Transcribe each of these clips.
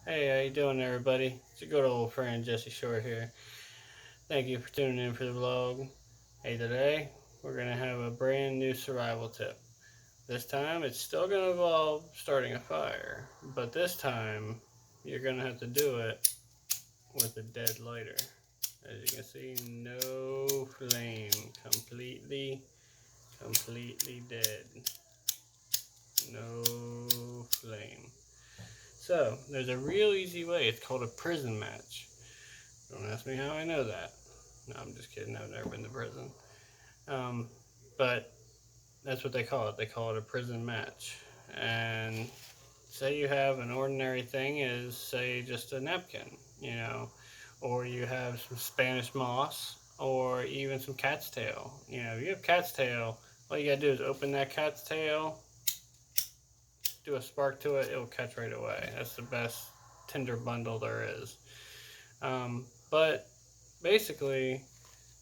Hey, how you doing, everybody? It's your good old friend Jesse Short here. Thank you for tuning in for the vlog. Hey, today we're gonna have a brand new survival tip. This time it's still gonna involve starting a fire, but this time you're gonna have to do it with a dead lighter. As you can see, no flame, completely dead. No flame. So there's a real easy way. It's called a prison match. Don't ask me how I know that. No, I'm just kidding. I've never been to prison. Um, but that's what they call it. They call it a prison match. And say you have an ordinary thing is, say, just a napkin, or you have some Spanish moss, or even some cat's tail. If you have cat's tail, all you gotta do is open that cat's tail, do a spark to it, it'll catch right away. That's the best tinder bundle there is. But basically,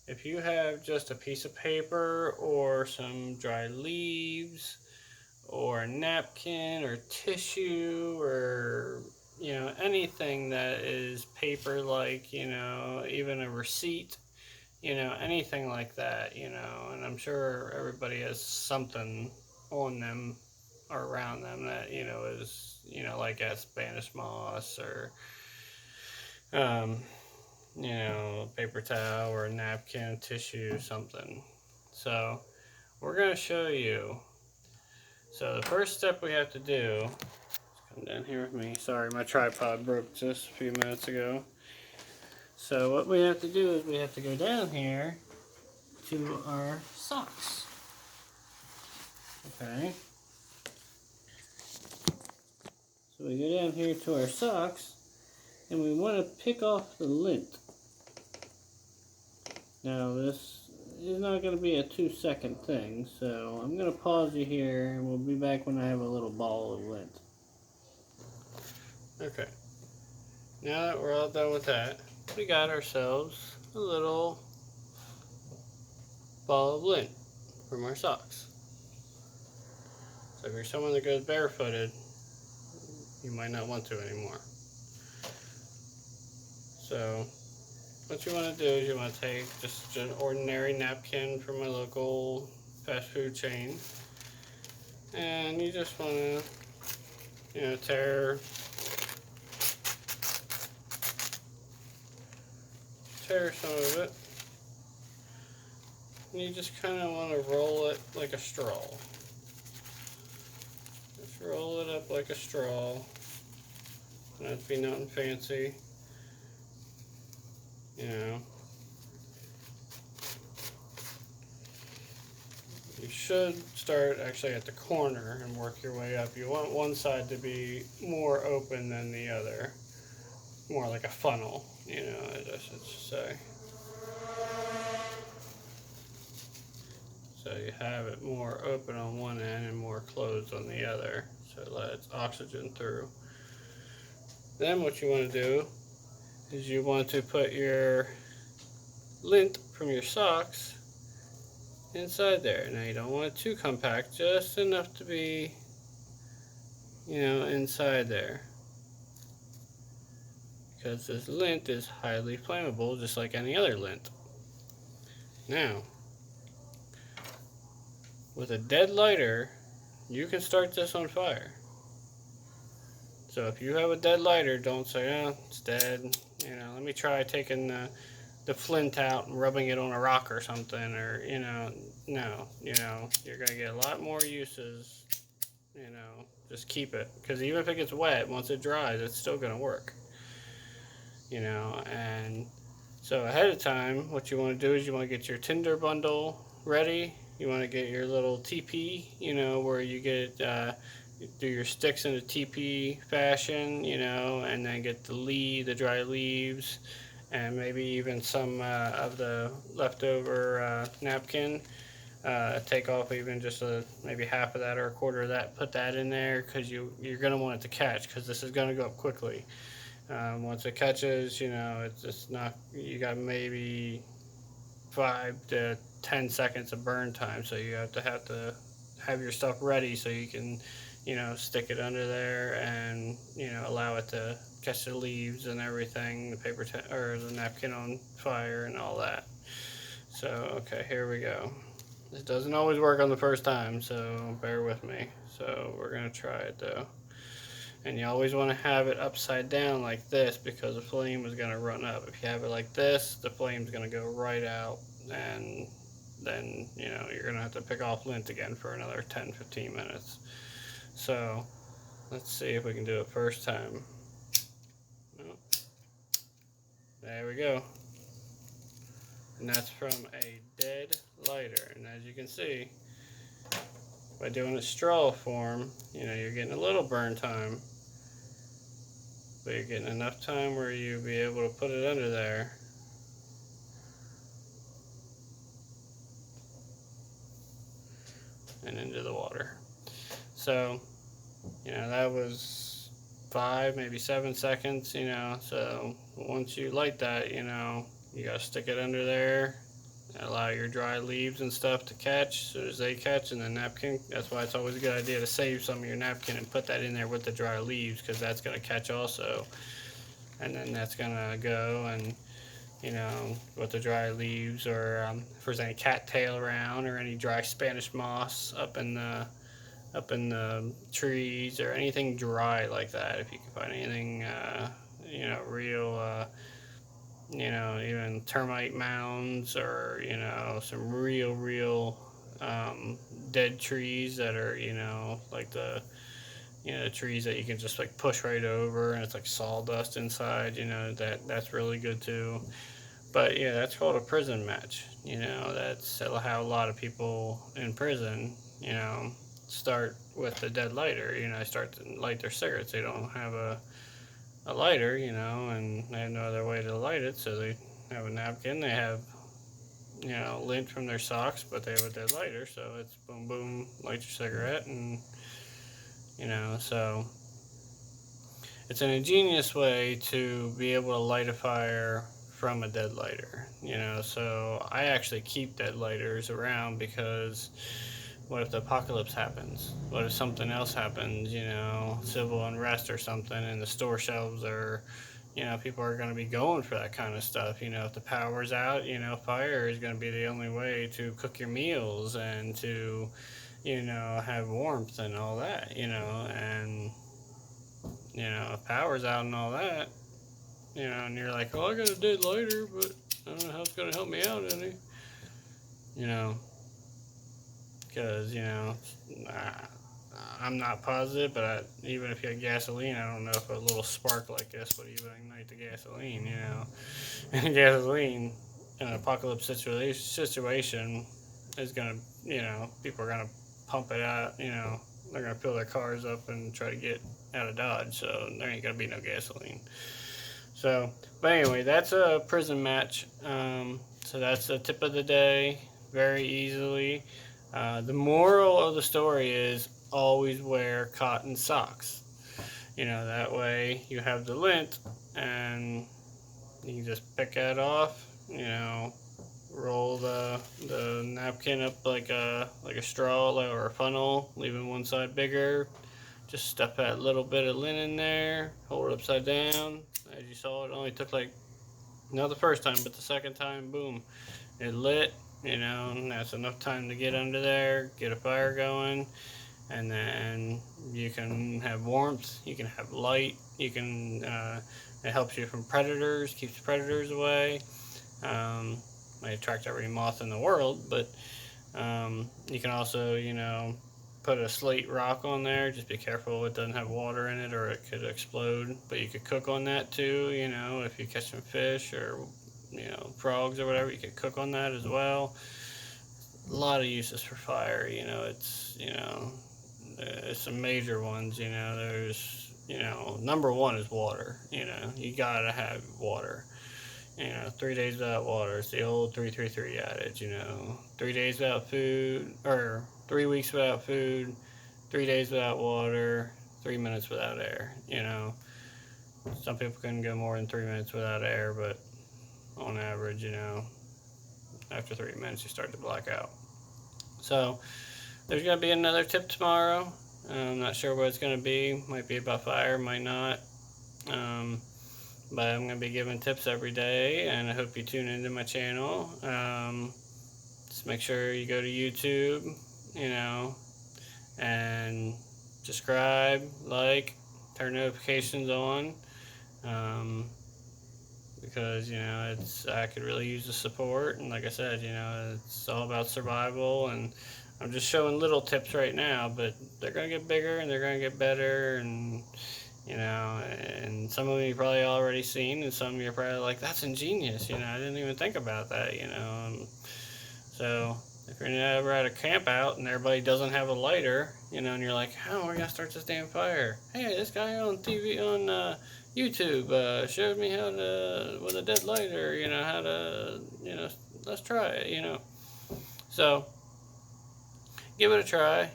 if you have just a piece of paper or some dry leaves or a napkin or tissue or anything that is paper like, even a receipt, anything like that, and I'm sure everybody has something on them or around them that, is, like a Spanish moss or um, paper towel or a napkin, tissue, something. So we're going to show you. So the first step we have to do, let's come down here with me. Sorry, my tripod broke just a few minutes ago. So what we have to do is we have to go down here to our socks. Okay. So we go down here to our socks and we want to pick off the lint. Now this is not going to be a 2-second thing, so I'm going to pause you here and we'll be back when I have a little ball of lint. Okay, now that we're all done with that, we got ourselves a little ball of lint from our socks. So if you're someone that goes barefooted, you might not want to anymore. So what you want to do is you want to take just an ordinary napkin from a local fast food chain, and you just want to, tear some of it. And you just kind of want to roll it like a straw. Just roll it up like a straw. Not be nothing fancy. You know. You should start actually at the corner and work your way up. You want one side to be more open than the other. More like a funnel, I should say. So you have it more open on one end and more closed on the other. So it lets oxygen through. Then what you want to do is you want to put your lint from your socks inside there. Now you don't want it too compact, just enough to be, inside there. Because this lint is highly flammable, just like any other lint. Now, with a dead lighter, you can start this on fire. So if you have a dead lighter, don't say, oh, it's dead. Let me try taking the flint out and rubbing it on a rock or something, or, no, you're going to get a lot more uses, just keep it. Because even if it gets wet, once it dries, it's still going to work, and so ahead of time, what you want to do is you want to get your tinder bundle ready. You want to get your little TP, where you get do your sticks in a TP fashion, and then get the dry leaves, and maybe even some of the leftover napkin. Take off even just maybe half of that or a quarter of that. Put that in there because you're gonna want it to catch because this is gonna go up quickly. Once it catches, it's just not. You got maybe 5 to 10 seconds of burn time, so you have to have your stuff ready so you can, stick it under there and, allow it to catch the leaves and everything, the or the napkin on fire and all that. So, okay, here we go. This doesn't always work on the first time, so bear with me. So we're gonna try it though. And you always want to have it upside down like this because the flame is going to run up. If you have it like this, the flame's going to go right out, and then you're going to have to pick off lint again for another 10-15 minutes. So let's see if we can do it first time. There we go. And that's from a dead lighter. And as you can see, by doing a straw form, you're getting a little burn time, but you're getting enough time where you'll be able to put it under there. And into the water. So, that was 5, maybe 7 seconds, so once you light that, you gotta stick it under there, allow your dry leaves and stuff to catch as soon as they catch, and the napkin, that's why it's always a good idea to save some of your napkin and put that in there with the dry leaves, because that's gonna catch also, and then that's gonna go and with the dry leaves, or if there's any cattail around or any dry Spanish moss up in the trees or anything dry like that, if you can find anything real even termite mounds, or some real dead trees that are like the trees that you can just like push right over and it's like sawdust inside, that's really good too. But yeah, that's called a prison match. That's how a lot of people in prison start with the dead lighter. Start to light their cigarettes. They don't have a lighter, and they have no other way to light it, so they have a napkin. They have lint from their socks, but they have a dead lighter, so it's boom boom, light your cigarette. And so it's an ingenious way to be able to light a fire from a dead lighter. So I actually keep dead lighters around, because what if the apocalypse happens? What if something else happens, civil unrest or something, and the store shelves are, people are going to be going for that kind of stuff. If the power's out, fire is going to be the only way to cook your meals and to, have warmth and all that, and, if power's out and all that, and you're like, oh, I got a dead lighter, but I don't know how it's going to help me out any, because, I'm not positive, but even if you had gasoline, I don't know if a little spark like this would even ignite the gasoline, And gasoline in an apocalypse situation is going to, people are going to pump it out, they're going to fill their cars up and try to get out of Dodge, so there ain't going to be no gasoline. So, but anyway, that's a prison match. So that's the tip of the day, very easily. The moral of the story is always wear cotton socks. That way you have the lint and you can just pick that off, roll the napkin up like a straw or a funnel, leaving one side bigger. Just stuff that little bit of lint in there, hold it upside down. As you saw, it only took like, not the first time, but the second time, boom, it lit, and that's enough time to get under there, get a fire going, and then you can have warmth, you can have light, you can, it helps you from predators, keeps predators away. Might attract every moth in the world, but you can also, put a slate rock on there. Just be careful it doesn't have water in it, or it could explode. But you could cook on that too, if you catch some fish or frogs or whatever, you could cook on that as well. A lot of uses for fire. It's some major ones. There's number one is water. You gotta have water. 3 days without water. It's the old 3-3-3 adage. 3 days without food, or 3 weeks without food, 3 days without water, 3 minutes without air. Some people can go more than 3 minutes without air, but on average, after 3 minutes you start to black out. So there's going to be another tip tomorrow. I'm not sure what it's going to be. Might be about fire, might not. But I'm going to be giving tips every day, and I hope you tune into my channel. Just make sure you go to YouTube, and subscribe, like, turn notifications on, because I could really use the support. And like I said, it's all about survival, and I'm just showing little tips right now, but they're gonna get bigger and they're gonna get better, and and some of them you probably already seen, and some you're probably like, that's ingenious. I didn't even think about that. So if you're ever at a camp out and everybody doesn't have a lighter, and you're like, how are we gonna start this damn fire? Hey, this guy on TV on YouTube showed me how to with a dead lighter. How to let's try it. So give it a try.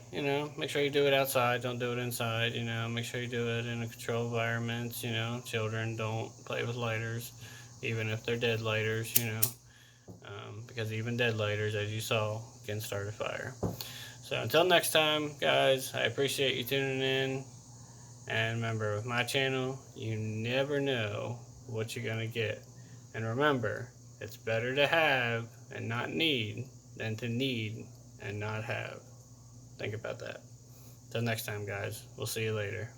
Make sure you do it outside. Don't do it inside. Make sure you do it in a controlled environment. Children don't play with lighters, even if they're dead lighters. Because even dead lighters, as you saw, can start a fire. So until next time, guys, I appreciate you tuning in. And remember, with my channel, you never know what you're going to get. And remember, it's better to have and not need than to need and not have. Think about that. Till next time, guys. We'll see you later.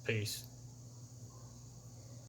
Peace.